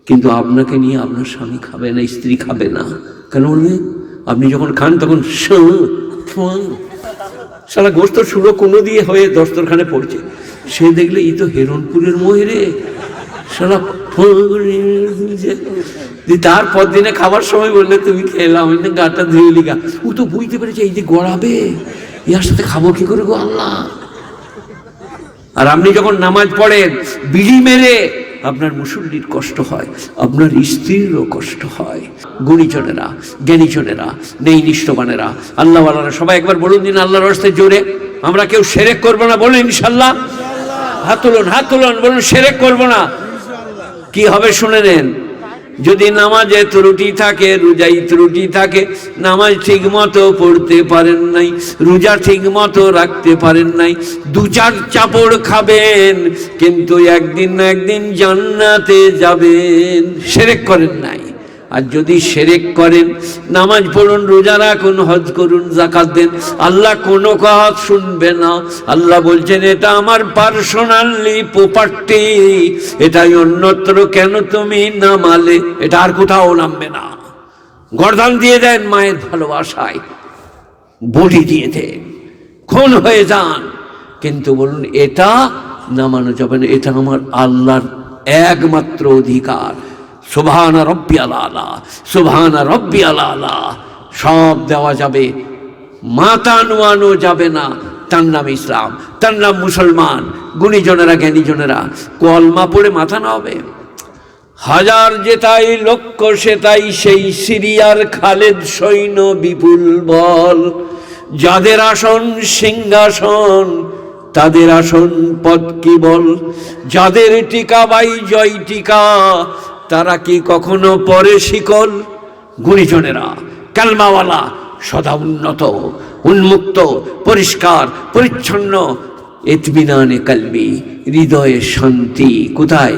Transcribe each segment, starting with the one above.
কিন্তু আপনাকে নিয়ে আপনার স্বামী খাবে না, স্ত্রী খাবে না। কেন বলবে? আপনি যখন খান তখন সারা গোস্ত শুরু কোনো দিয়ে হয়ে দস্তরখানে পড়ছে। সে দেখলে এই তো হেরনপুরের মহিরে সারা। তারপর দিনে খাবার সময় বললে তুমি খেলাম, গাটা ধুয়ে লিগা। ও তো বুঝতে পেরেছে এই যে গড়াবে, ইয়ার সাথে খাবো কি করে গো আল্লাহ। আর আপনি যখন নামাজ পড়েন বিড়ি মেরে, আপনার মুসল্লির কষ্ট হয়, আপনার স্ত্রীরও কষ্ট হয়। গুণীজনেরা, জ্ঞানীজনেরা, নেই নিষ্ঠবানেরা, আল্লাহওয়ালারা সবাই একবার বলুন দিন আল্লাহর রাস্তায় জোরে, আমরা কেউ শিরক করবো না। বলুন ইনশাল্লাহ। হাত তুলুন, হাত তুলুন, বলুন শিরক করবো না। কি হবে শুনে নেন। যদি নামাজে ত্রুটি থাকে, রোজাই ত্রুটি থাকে, নামাজ ঠিক মতো পড়তে পারেন নাই, রোজা ঠিক মতো রাখতে পারেন নাই, দু চার চাপড় খাবেন, কিন্তু একদিন না একদিন জান্নাতে যাবেন। শিরক করেন নাই। আর যদি শিরক করেন, নামাজ পড়ুন, রোজা রাখুন, হজ করুন, যাকাত দেন, আল্লাহ কোনো কথা শুনবে না। আল্লাহ বলছেন এটা আমার পার্সোনালি প্রপার্টি, এটাই অন্যত্র কেন তুমি নামালে? এটা আর কোথাও নামবে না। গর্দান দিয়ে দেন মায়ের ভালোবাসায়, বডি দিয়ে দেন, খুন হয়ে যান, কিন্তু বলুন এটা নামানো যাবে না, এটা আমার আল্লাহর একমাত্র অধিকার। সুবহানা রাব্বিয়াল আলা, সুবহানা রাব্বিয়াল আলা। সব দেওয়া যাবে, মাথা নোয়ানো যাবে না। তার নাম ইসলাম, তার নাম মুসলমান। গুণীজনেরা, জ্ঞানীজনেরা কলমা পড়ে মাথা নাওয়াবে। হাজার যেতাই লক্ষ সেতাই সেই সিরিয়ার খালেদ সৈন্য বিপুল বল। যাদের আসন সিংহাসন, তাদের আসন পদ কি বল। যাদের টিকা বাই জয় টিকা, তারা কি কখনো পরে শিকল। গুণীজনেরা, কালমাওয়ালা সদা উন্নত, উন্মুক্ত, পরিষ্কার পরিচ্ছন্ন, ইতমিনানে কলবি, হৃদয়ে শান্তি। কোথায়?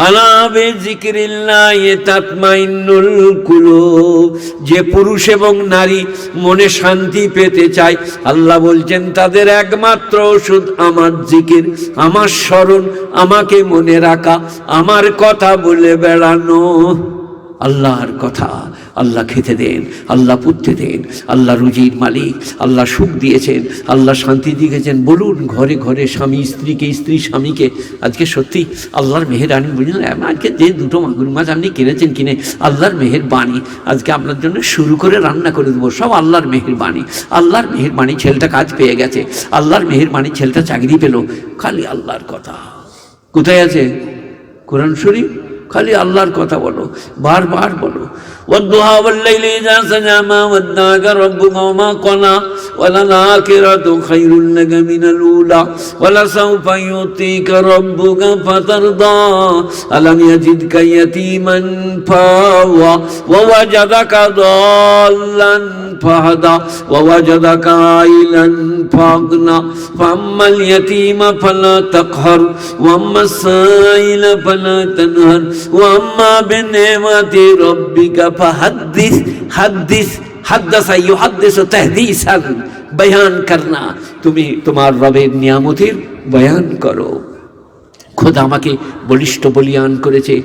আলা বিযিকরিল্লাহি তাতমাইন্নুল কুলুব। যে পুরুষ এবং নারী মনে শান্তি পেতে চায়, আল্লাহ বলছেন তাদের একমাত্র ওষুধ আমার জিকির, আমার স্মরণ, আমাকে মনে রাখা, আমার কথা বলে বেড়ানো। আল্লাহর কথা, আল্লাহ খেতে দেন, আল্লাহ পুততে দেন, আল্লাহ রুজির মালিক, আল্লাহ সুখ দিয়েছেন, আল্লাহ শান্তি দিয়েছেন। বলুন ঘরে ঘরে স্বামী স্ত্রীকে, স্ত্রী স্বামীকে। আজকে সত্যি আল্লাহর মেহেরবানি, বুঝলেন? আজকে যে দুটো মাগুর মাছ আপনি কিনেছেন, কিনে আল্লাহর মেহেরবানি, আজকে আপনার জন্য শুরু করে রান্না করে দেবো, সব আল্লাহর মেহেরবানি। আল্লাহর মেহেরবানি, ছেলেটা কাজ পেয়ে গেছে, আল্লাহর মেহেরবানি, ছেলেটা চাকরি পেল। খালি আল্লাহর কথা। কোথায় আছে কোরআন শরীফ? খালি আল্লাহর কথা বলো, বারবার বলো। ওয়াদ-দুহা ওয়াল-লাইলি ইযা সাজা মা ওয়াদ্দা'আকা রাব্বুকা ওয়া মা ক্বালা ওয়ালাল-আখিরাতু খায়রুল লাকা মিনাল উলা ওয়ালাসাওফা ইউতিকা রাব্বুকা ফাতারদা আলাম ইয়াজিদকা ইয়াতীমান ফাওয়া ওয়া ওয়াজাদাকা দাল্লান ফাহাদা ওয়া ওয়াজাদাকা আইলান ফাগনা ফাআম্মাল ইয়াতীমা ফালা তাকহার ওয়া আম্মাস সাইলা ফালা তানহার ওয়া আম্মা বিনি'মাতি রাব্বিকা ফাহাদ্দিস। হাদ্দিস, হাদ্দাসা ইউহাদ্দিসু তাহদিসান, বয়ান করনা। তুমি তোমার রবের নিয়ামতের বয়ান করো। খোদা আমাকে বলিষ্ঠ বলিয়ান করেছে,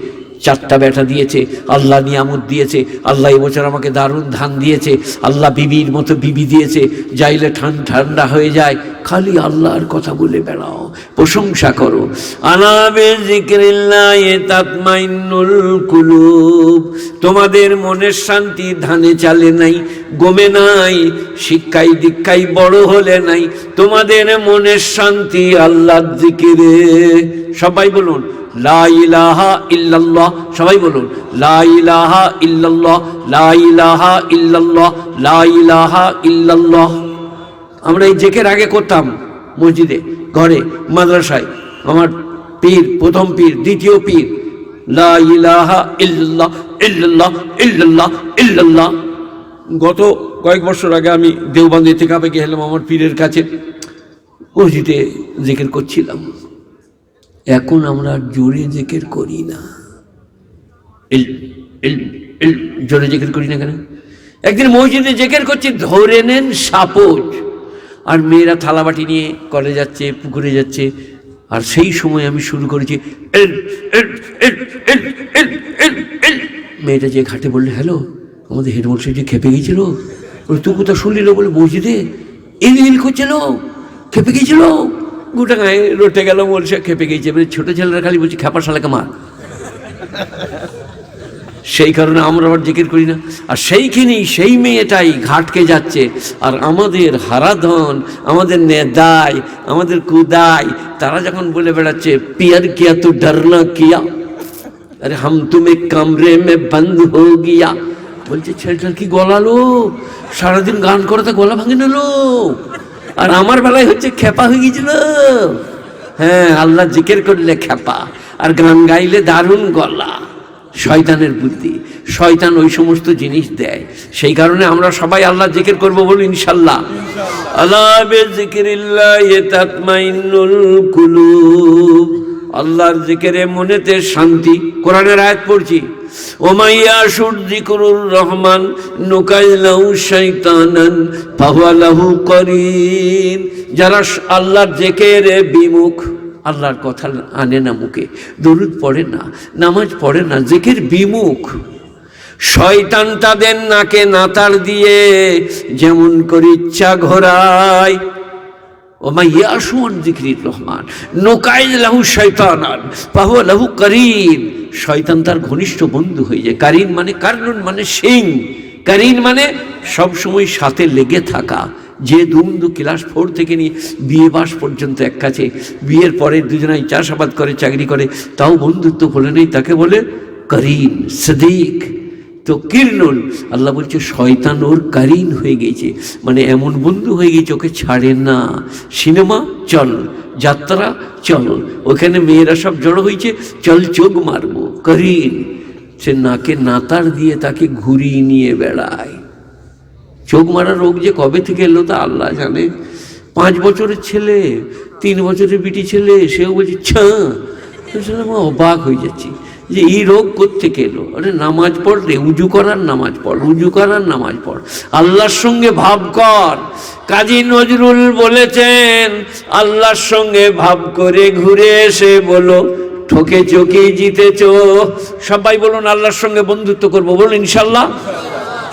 4টা বেটা দিয়েছে, আল্লাহ নিয়ামত দিয়েছে, আল্লাহ এবছর আমাকে দারুণ ধান দিয়েছে, আল্লাহ বিবির মতো বিবি দিয়েছে, যাইলে ঠান্ডা হয়ে যায়। খালি আল্লাহর কথা বলে বেড়াও, প্রশংসা করো। আলা বিযিকরিল্লাহি তাতমাইন্নুল কুলুব। তোমাদের মনের শান্তি ধানে চালে নাই, গমে নাই, শিক্ষায় দীক্ষায় বড় হলে নাই, তোমাদের মনের শান্তি আল্লাহর জিকিরে। সবাই বলুন লা ইলাহা ইল্লাল্লাহ। সবাই বলুন লা ইলাহা ইল্লাল্লাহ, লা ইলাহা ইল্লাল্লাহ, লা ইলাহা ইল্লাল্লাহ। আমরা এই জিকির আগে করতাম মসজিদে, ঘরে, মাদ্রাসায়। আমার পীর, প্রথম পীর, দ্বিতীয় পীর, লা ইলাহা ইল্লাল্লাহ ইল্লাল্লাহ ইল্লাল্লাহ ইল্লাল্লাহ। গত কয়েক বছর আগে আমি দেওবন্দে থেকে গেলাম আমার পীরের কাছে, মসজিদে জিকির করছিলাম। এখন আমরা জোরে জিকির করি না, জোরে জিকির করি না কেন? একদিন মসজিদে জিকির করছি, ধরে নেন সাপোজ, আর মেয়েরা থালাবাটি নিয়ে কলে যাচ্ছে, পুকুরে যাচ্ছে, আর সেই সময় আমি শুরু করেছি মেয়েটা যে ঘাটে বললে, হ্যালো, আমাদের হেডমাস্টার যে খেপে গিয়েছিল, বলে তুই কোথাও শুনলিল? বলে মসজিদে ইল করছিল, খেপে গিয়েছিল, গোটা গায়ে রটে গেল, বলছে খেপে গিয়েছে। এবারে ছোটো ছেলেরা খালি বলছে খেপার শালাকে মার। সেই কারণে আমরা আবার জিকির করি না। আর সেইখানেই সেই মেয়েটাই ঘাটকে যাচ্ছে, আর আমাদের হারাধন, আমাদের নেদাই, আমাদের কুদাই, তারা যখন বলে বেড়াচ্ছে পিয়ার কিয়া তো ডরনা কিয়া, আরে হাম তুমি কামরে মে বন্ধ হো গিয়া। বলছে ছেলেটার কি গলালো, সারাদিন গান করে তা গলা ভাঙে নিল। আর আমার বেলায় হচ্ছে খেপা হয়ে গিয়েছিল। হ্যাঁ, আল্লাহ জিকির করলে খেপা, আর গান গাইলে দারুণ গলা। শয়তানের বুদ্ধি, শয়তান ওই সমস্ত জিনিস দেয়। সেই কারণে আমরা সবাই আল্লাহ জিকির করবো, বলি ইনশাল্লাহ। আলা বিযিকরিল্লাহি তাতমাইন্নুল কুলুব। আল্লাহর জিকিরে মনেতে শান্তি। কোরআনের আয়াত পড়ছি, ওমাইয়া শুর যিকরুর রহমান নুকাইলাহু শাইতানান ফাহুয়া লাহু করিন। যারা আল্লাহর জিকিরে বিমুখ, আল্লাহর কথা আনে না মুখে, দরুদ পড়ে না, নামাজ পড়ে না, জিকির বিমুখ, শয়তান তাদের নাকে নাতার দিয়ে যেমন করে ইচ্ছা ঘোরায়। ওমা ইয়াশু আন যিকরির রহমান নুকাইল লাহু শাইতানান ফাহুয়া লাহু করিন। শয়তান তার ঘনিষ্ঠ বন্ধু হয়ে যায়। কারিন মানে কারনুন মানে সিং, কারিন মানে সবসময় সাথে লেগে থাকা। যে দুমদু ক্লাস 4 থেকে নিয়ে বিয়ে বাস পর্যন্ত এক কাছে, বিয়ের পরে দুজনাই চাষাবাদ করে, চাকরি করে, তাও বন্ধুত্ব বলে নেই, তাকে বলে করিন, সদিক। তো কিরনুন, আল্লাহ বলছে শয়তান ওর কারিন হয়ে গেছে, মানে এমন বন্ধু হয়ে গেছে ওকে ছাড়ে না। সিনেমা চল, যাত্রা চল, ওখানে মেয়েরা সব জড়ো হয়েছে, চল চোখ মারবো, করিন। সে নাকে নাতার দিয়ে তাকে ঘুরিয়ে নিয়ে বেড়ায়। চোখ মারা রোগ যে কবে থেকে এলো তা আল্লাহ জানে। 5 বছরের ছেলে, 3 বছরের বিটি ছেলে, সেও বলছে আমি অবাক হয়ে যাচ্ছি যে এই রোগ কোত্থেকে এলো। আরে নামাজ পড় রে, উজু করার নামাজ পড়, উজু করার নামাজ পড়, আল্লাহর সঙ্গে ভাব কর। কাজী নজরুল বলেছেন, আল্লাহর সঙ্গে ভাব করে ঘুরে এসে বলো ঠকে চোখেই জিতেছ। সবাই বলুন আল্লাহর সঙ্গে বন্ধুত্ব করবো, বলুন ইনশাল্লাহ।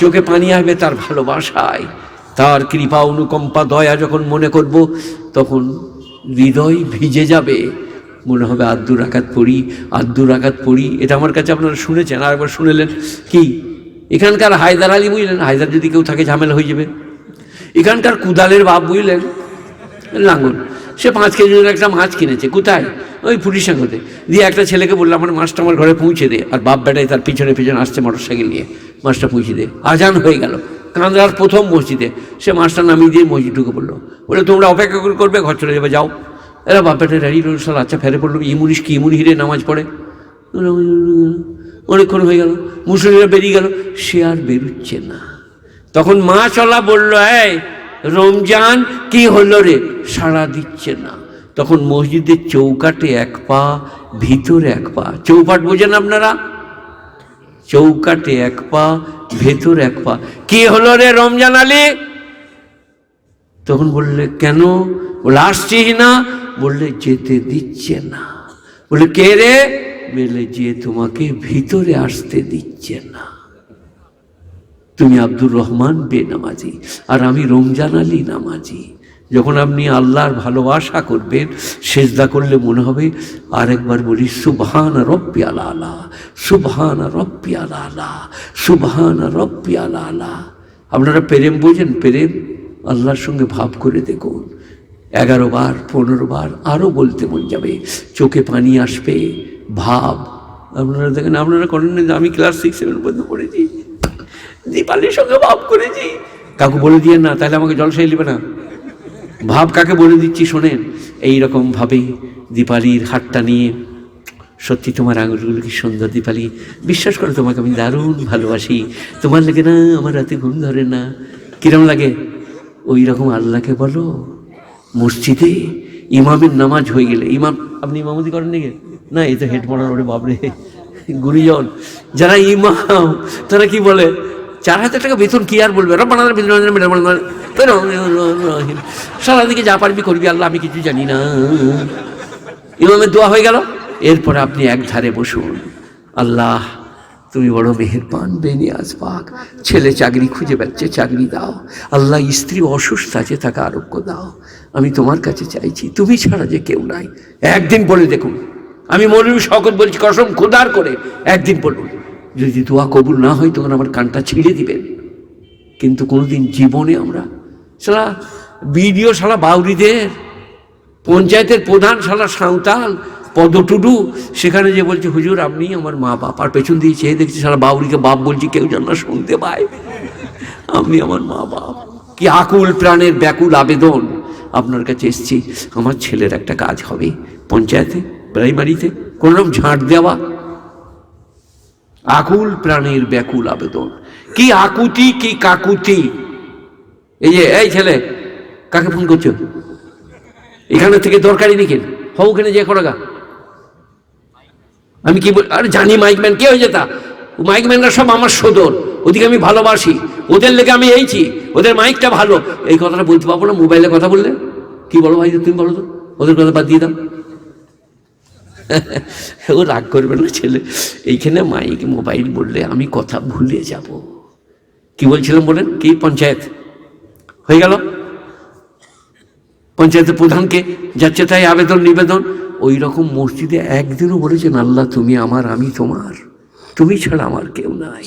চোখে পানি আসবে তার ভালোবাসায়, তার কৃপা, অনুকম্পা, দয়া যখন মনে করব, তখন হৃদয় ভিজে যাবে। মনে হবে আদ্দু রাকাত পড়ি, আদ্দু রাকাত পড়ি। এটা আমার কাছে আপনারা শুনেছেন, আর একবার শুনেলেন কি? এখানকার হায়দার আলী বুঝলেন, হায়দার যদি কেউ থাকে ঝামেলা হয়ে যাবে। এখানকার কুদালের বাপ বুঝলেন, লাঙ্গল, সে 5 কেজির একটা মাছ কিনেছে। কোথায়? ওই পুলিশ সঙ্গতে দিয়ে একটা ছেলেকে বললাম আমার মাছটা আমার ঘরে পৌঁছে দে। আর বাপ বেটাই তার পিছনে পিছনে আসছে মোটরসাইকেল নিয়ে, মাছটা পৌঁছে দে। আজান হয়ে গেল, কান্দার প্রথম মসজিদে। সে মাছটা নামিয়ে দিয়ে মসজিদ ঢুকে পড়লো, বলে তোমরা অপেক্ষা করবে, ঘর চলে যাবে, যাও। এরা বাপ বেটা রেডি রোল, আচ্ছা ফেরে পড়লো। ইমুনিশ কি ইমুন হিরে নামাজ পড়ে, অনেকক্ষণ হয়ে গেল, মুসলিমরা বেরিয়ে গেল, সে আর বেরুচ্ছে না। তখন মা চলা বলল, এই রমজান কি হলো রে, সাড়া দিচ্ছে না। তখন মসজিদের চৌকাটে 1 পা, ভিতরে 1 পা। চৌপাট বোঝেন আপনারা? চৌকাটে 1 পা, ভেতরে 1 পা। কি হলো রে রমজান আলী? তখন বললে কেন? বলে আসছিস না? বললে যেতে দিচ্ছে না। বলে কে রে? বলে যে তোমাকে ভিতরে আসতে দিচ্ছে না। তুমি আব্দুর রহমান বেনামাজি, আর আমি রমজান আলী নামাজি। যখন আপনি আল্লাহর ভালোবাসা করবেন, সেজদা করলে মনে হবে, আরেকবার বলি সুবহান রব্বিয়াল আলা, সুবহান রব্বিয়াল আলা, সুবহান রব্বিয়াল আলা। আপনারা প্রেম বোঝেন? প্রেম আল্লাহর সঙ্গে ভাব করে দেখুন, 11 বার 15 বার আরও বলতে মন যাবে, চোখে পানি আসবে, ভাব। আপনারা দেখেন, আপনারা করেন না? আমি ক্লাস 6-7 পর্যন্ত পড়েছি, দীপালির সঙ্গে ভাব করেছি। কাকু বলে দিয়ে না, তাহলে আমাকে জলসাই নেবে না। ভাব কাকে বলে দিচ্ছি শোনেন, এইরকম ভাবে দীপালির হাতটা নিয়ে, সত্যি তোমার আঙুলগুলো কি সুন্দর দীপালি, বিশ্বাস করো তোমাকে আমি দারুণ ভালোবাসি, তোমার লাগে না আমার রাতে ঘুম ধরে না। কিরম লাগে? ওই রকম আল্লাহকে বলো। মসজিদে ইমামের নামাজ হয়ে গেলে, ইমাম, আপনি ইমামতি করেন নাকি? না, এই তো হেড পড়ার, ওরে বাবরে গুরুজন যারা ইমাম, তারা কি বলে? 4000 টাকা বেতন, কি আর বলবে? সারাদিকে যা পারবি করবি, আল্লাহ আমি কিছু জানি না। ইমামের দোয়া হয়ে গেল, এরপরে আপনি এক ধারে বসুন, আল্লাহ তুমি বড় মেহেরবান বেনিয়াজ পাক। ছেলে চাকরি খুঁজে পাচ্ছে, চাকরি দাও। আল্লাহ স্ত্রী অসুস্থ আছে, তাকে আরোগ্য দাও। আমি তোমার কাছে চাইছি, তুমি ছাড়া যে কেউ নাই। একদিন বলে দেখুন, আমি মৌলভী শওকত বলছি কসম খোদার করে, একদিন বলুন, যদি দোয়া কবুল না হয় তখন আমার কানটা ছিঁড়ে দিবেন। কিন্তু কোনোদিন জীবনে আমরা শালা বিডিও শালা বাউরিদের, পঞ্চায়েতের প্রধান শালা সাঁওতাল পদটুডু, সেখানে যে বলছে হুজুর আপনি আমার মা বাপ, আর পেছন দিয়ে চেয়ে দেখছি শালা বাউরিকে বাপ বলছি, কেউ যেন না শুনতে পায়, আপনি আমার মা বাপ। কি আকুল প্রাণের ব্যাকুল আবেদন, আপনার কাছে এসছি, আমার ছেলের একটা কাজ হবে পঞ্চায়েতে, প্রাইমারিতে, কোনোরকম ঝাঁট দেওয়া। আকুল প্রাণের ব্যাকুল আবেদন, কি আকুতি কি কাকুতি। এই যে এই ছেলে কাকে ফোন করছো, এখানে থেকে দরকারি নাকি, হও ওখানে যে করোগা। আমি কি বল, আরে জানি মাইকম্যান কে হয়ে যেতা, মাইকম্যানরা সব আমার সদর, ওদিকে আমি ভালোবাসি, ওদের লেগে আমি এইছি, ওদের মাইকটা ভালো। এই কথাটা বলতে পারবো না মোবাইলে কথা বললে। কি বলো ভাই, তুমি বলো তো, ওদের কথা বাদ দিয়ে দাও। ও রাগ করবে না ছেলে, এইখানে মাইক মোবাইল বললে আমি কথা ভুলে যাব। কি বলছিলাম বলেন, কি পঞ্চায়েত হয়ে গেল, পঞ্চায়েতের প্রধানকে যাচ্ছে তাই আবেদন নিবেদন। ওই রকম মসজিদে একদিনও বলেছেন আল্লাহ তুমি আমার, আমি তোমার, তুমি ছাড়া আমার কেউ নাই,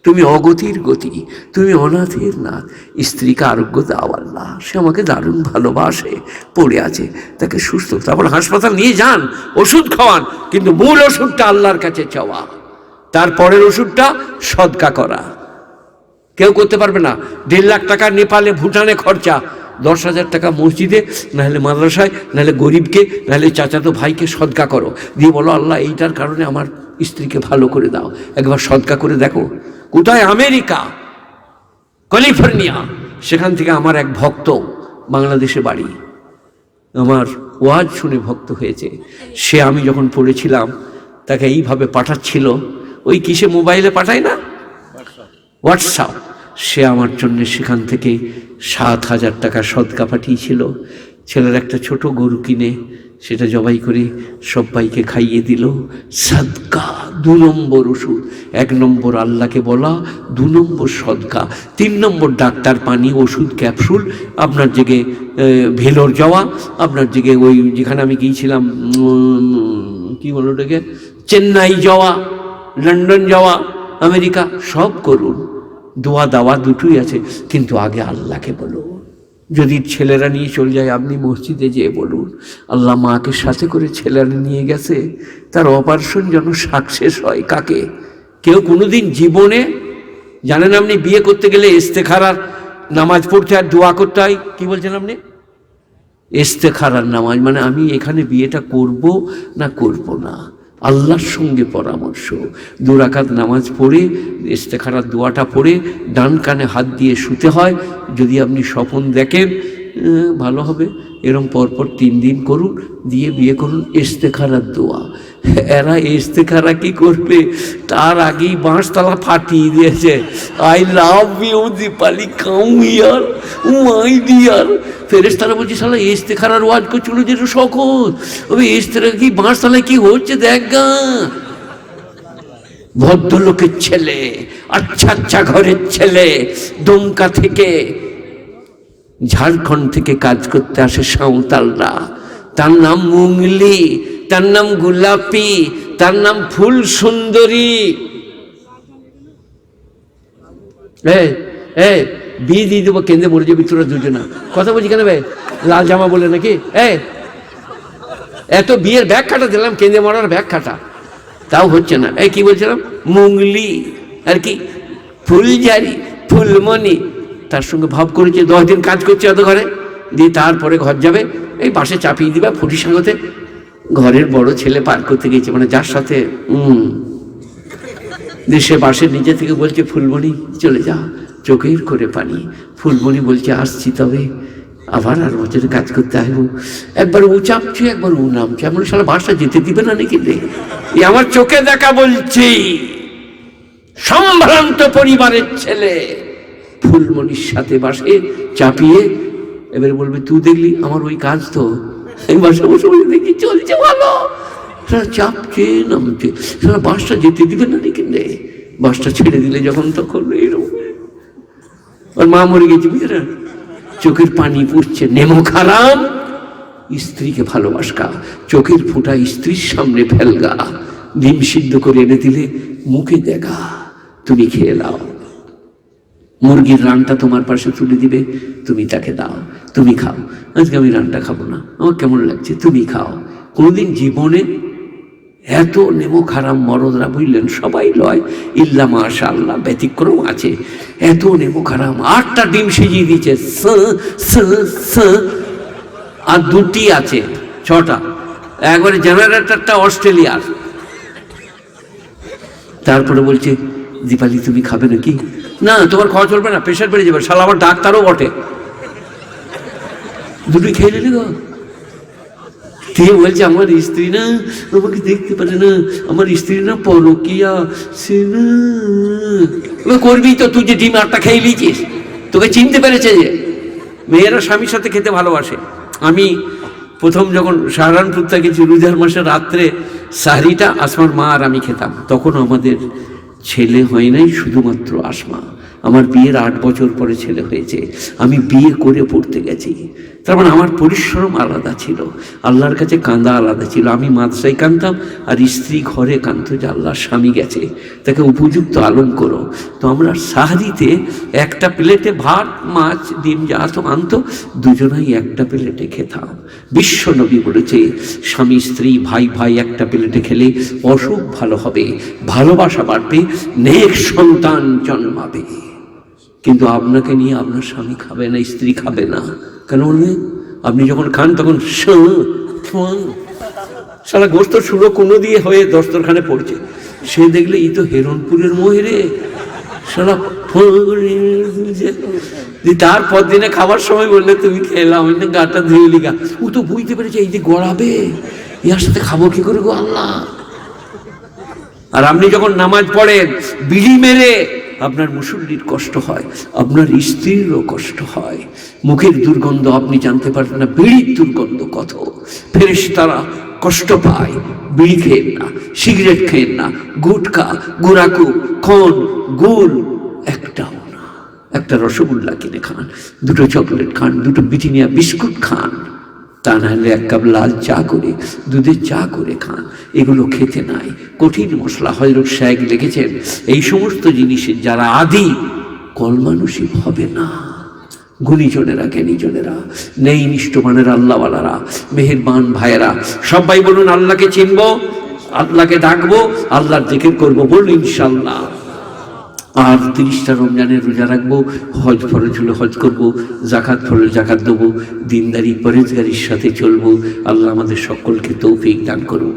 তুমি অগতির গতি, তুমি অনাথের নাথ। স্ত্রীকে আরোগ্য দাও আল্লাহ, সে আমাকে দারুণ ভালোবাসে, পড়ে আছে, তাকে সুস্থ, তারপর হাসপাতাল নিয়ে যান, ওষুধ খাওয়ান, কিন্তু মূল ওষুধটা আল্লাহর কাছে চাওয়া, তারপরের ওষুধটা সদকা করা। কেউ করতে পারবে না। 1.5 লাখ টাকা নেপালে ভুটানে খরচা, 10,000 টাকা মসজিদে, নাহলে মাদ্রাসায়, নাহলে গরিবকে, নাহলে চাচাতো ভাইকে সদকা করো, দিয়ে বলো আল্লাহ এইটার কারণে আমার স্ত্রীকে ভালো করে দাও, একবার সদকা করে দেখো। কোথায়? America, California. সেখান থেকে আমার এক ভক্ত, বাংলাদেশে বাড়ি, আমার ওয়াজ শুনে ভক্ত হয়েছে। সে আমি যখন পড়েছিলাম তাকে এইভাবে পাঠাচ্ছিল, ওই কিসে মোবাইলে পাঠায় না, হোয়াটসঅ্যাপ। সে আমার জন্য সেখান থেকে 7,000 টাকা সদকা পাঠিয়েছিল। ছেলের একটা ছোট গরু কিনে সেটা জবাই করে সবাইকে খাইয়ে দিল। সদকা 2 নম্বর ওষুধ, 1 নম্বর আল্লাহকে বলা, 2 নম্বর সদকা, 3 নম্বর ডাক্তার পানি, ওষুধ ক্যাপসুল। আপনার জেগে ভেলোর যাওয়া, আপনার জেগে ওই যেখানে আমি গিয়েছিলাম কি বলো ওটাকে, চেন্নাই যাওয়া, লন্ডন যাওয়া, আমেরিকা, সব করুন। দোয়া দাওয়া দুটোই আছে, কিন্তু আগে আল্লাহকে বলুন। যদি ছেলেরা নিয়ে চলে যায়, আপনি মসজিদে যেয়ে বলুন আল্লাহ মাকে সাথে করে ছেলেরা নিয়ে গেছে, তার অপারেশন যেন সাকসেস হয়। কাকে? কেউ কোনোদিন জীবনে জানেন আপনি বিয়ে করতে গেলে ইস্তেখারার নামাজ পড়তে আর দোয়া করতে হয়। কি বলছেন আপনি? ইস্তেখারার নামাজ মানে আমি এখানে বিয়েটা করব না করব না, আল্লাহর সঙ্গে পরামর্শ। 2 রাকাত নামাজ পড়ে ইস্তেখারার দোয়াটা পড়ে ডান কানে হাত দিয়ে শুতে হয়। যদি আপনি স্বপ্ন দেখেন ভালো হবে, এরম পরপর 3 দিন করুন, দিয়ে বিয়ে করুন। ইস্তেখারার দোয়া। এরা ইস্তেখারা কি করবে, তার আগেই বাঁশতলা ফাটিয়ে দিয়েছে। I love you Dipali, come here my dear. ফেরেশতারা বলছে শালা ইস্তেখারার ওয়াজ করছিল যেটা শকত, ওই ইস্তেখারা কি বাঁশতলায় কি হচ্ছে দেখ গা। ভদ্রলোকের ছেলে, আচ্ছা আচ্ছা ঘরের ছেলে, দুমকা থেকে, ঝাড়খণ্ড থেকে কাজ করতে আসে সাঁওতালরা। তার নাম মুংলি, তার নাম গোলাপি, তার নাম ফুল সুন্দরী। বিয়ে দিয়ে দেবো, কেন্দ্রে মরে যাবি তোরা দুজনা। কথা বলছি কেন ভাই, লাল জামা বলে নাকি? এত বিয়ের ব্যাগ খাটা দিলাম, কেন্দ্রে মরার ব্যাগ খাটা, তাও হচ্ছে না। কি বলছিলাম? মুংলি আর কি ফুলঝারি, ফুলমণি। তার সঙ্গে ভাব করেছে, 10 দিন কাজ করছে অত ঘরে, দিয়ে তারপরে ঘর যাবে, এই পাশে চাপিয়ে দিবে ফুটির সঙ্গতে। ঘরের বড় ছেলে পার করতে গেছে, মানে যার সাথে দেশে বাসের নিচে থেকে বলছে ফুলমণি চলে যা, চোখের করে পানি। ফুলমণি বলছে আসছি, তবে আবার আর বছরে কাজ করতে আসবো। একবার ও চাপছে, একবার ও নামছে, এমন সারা বাসটা যেতে দিবে না নাকি রে? আমার চোখে দেখা বলছি, সম্ভ্রান্ত পরিবারের ছেলে ফুলমণির সাথে বাসে চাপিয়ে, এবার বলবে তুই দেখলি আমার ওই কাজ তো, বাসা বসে বসে দেখি চলছে ভালো, সারা চাপছে নামছে, সারা বাসটা যেতে দিবে না নাকি রে? বাসটা ছেড়ে দিলে যখন তখন এরকম। আর মা মরে গেছে বুঝলেন, চোখের পানি পড়ছে। নেমো খারাপ, স্ত্রীকে ভালোবাসগা, চোখের ফোঁটা স্ত্রীর সামনে ফেলগা, ডিম সিদ্ধ করে এনে দিলে মুখে দেখা, তুমি খেয়ে নাও। মুরগির রানটা তোমার পাশে তুলে দিবে, তুমি তাকে দাও, তুমি খাও। আজকে আমি রানটা খাবো না, আমার কেমন লাগছে, তুমি খাও। কোনোদিন জীবনে এত নেমো খারাপ মরদরা, বুঝলেন, সবাই লয়, ইল্লা মাশাআল্লাহ ব্যতিক্রম আছে। এত নেমো খারাপ, 8টা ডিম সিজিয়ে দিয়েছে, আর 2টি আছে, 6টা, একবারে জেনারেটরটা অস্ট্রেলিয়ার। তারপরে বলছে, দীপালি তুমি খাবে নাকি? না, তোমার খাওয়া চলবে না, প্রেশার বেড়ে যাবে। শালা আবার ডাক্তারও বটে। 2টি খেয়ে নিলি গো। দিয়ে বলছে, আমার স্ত্রী না আমাকে দেখতে পারে না, আমার স্ত্রী না পরকিয়া, সে না করবি তো। তুই যে ডিম 8টা খেয়ে নিয়েছিস, তোকে চিনতে পেরেছে যে মেয়েরা স্বামীর সাথে খেতে ভালোবাসে। আমি প্রথম যখন সাহারানপুর থেকে রোজার মাসে রাত্রে সাহরিটা আসমার মা আর আমি খেতাম, তখন আমাদের ছেলে হয় নাই, শুধুমাত্র আসমা। আমার বিয়ের 8 বছর পরে ছেলে হয়েছে। আমি বিয়ে করে পড়তে গেছি, তার মানে আমার পরিশ্রম আলাদা ছিল, আল্লাহর কাছে কান্দা আলাদা ছিল। আমি মাদ্রাসায় কাঁদতাম, আর স্ত্রী ঘরে কাঁদত যে আল্লাহর স্বামী গেছে, তাকে উপযুক্ত আলম করো। তো আমরা সাহারিতে একটা প্লেটে ভাত, মাছ, ডিম যা তো আনতো, দুজনাই একটা প্লেটে খেতাম। বিশ্ব নবী বলেছে, স্বামী স্ত্রী ভাই ভাই একটা প্লেটে খেলে অসুখ ভালো হবে, ভালোবাসা বাড়বে, নেক সন্তান জন্মাবে। কিন্তু আপনাকে নিয়ে আপনার স্বামী খাবে না, স্ত্রী খাবে না, কেন বলবে? আপনি যখন খান তখন সারা গোস্ত সুরো কোনো দিয়ে হয়ে দস্তরখানে পড়ছে। সে দেখলে এই তো হেরনপুরের মহিরে সারা। তারপর দিনে খাবার সময় বললে তুমি খেলাম, গাটা ধুয়ে লিগা। ও তো বুঝতে পেরেছে এই যে গড়াবে, ইয়ার সাথে খাবো কি করে গো আল্লাহ। আর আপনি যখন নামাজ পড়েন বিড়ি মেরে, আপনার মুসল্লির কষ্ট হয়, আপনার স্ত্রীরও কষ্ট হয়। মুখের দুর্গন্ধ আপনি জানতে পারেন না, বিড়ির দুর্গন্ধ কত। ফেরেশতারা কষ্ট পায়। বিড়ি খেয়েন না, সিগারেট খেয়েন না, গুটখা, গুড়াকু, খন, গুল একটাও না। একটা রসগোল্লা কিনে খান, 2টো চকলেট খান, 2টো ব্রিটানিয়া বিস্কুট খান, তা নাহলে 1 কাপ লাল চা করে, দুধের চা করে খান। এগুলো খেতে নাই, কঠিন মশলা। হযরত শায়েখ লিখেছেন, এই সমস্ত জিনিসের যারা আদি কলমা নসিব হবে না। গুণীজনেরা, জ্ঞানীজনেরা, নেই নিষ্ঠমানের আল্লাহওয়ালারা, মেহেরবান ভাইয়েরা, সবাই বলুন আল্লাহকে চিনবো, আল্লাহকে ডাকবো, আল্লাহর জিকির করবো, বলুন ইনশাআল্লাহ। আর 30টা রমজানের রোজা রাখবো, হজ ফরজ হলে হজ করবো, জাকাত ফরজ জাকাত দেবো, দিনদারি পরেজগারির সাথে চলবো। আল্লাহ আমাদের সকলকে তৌফিক দান করুন।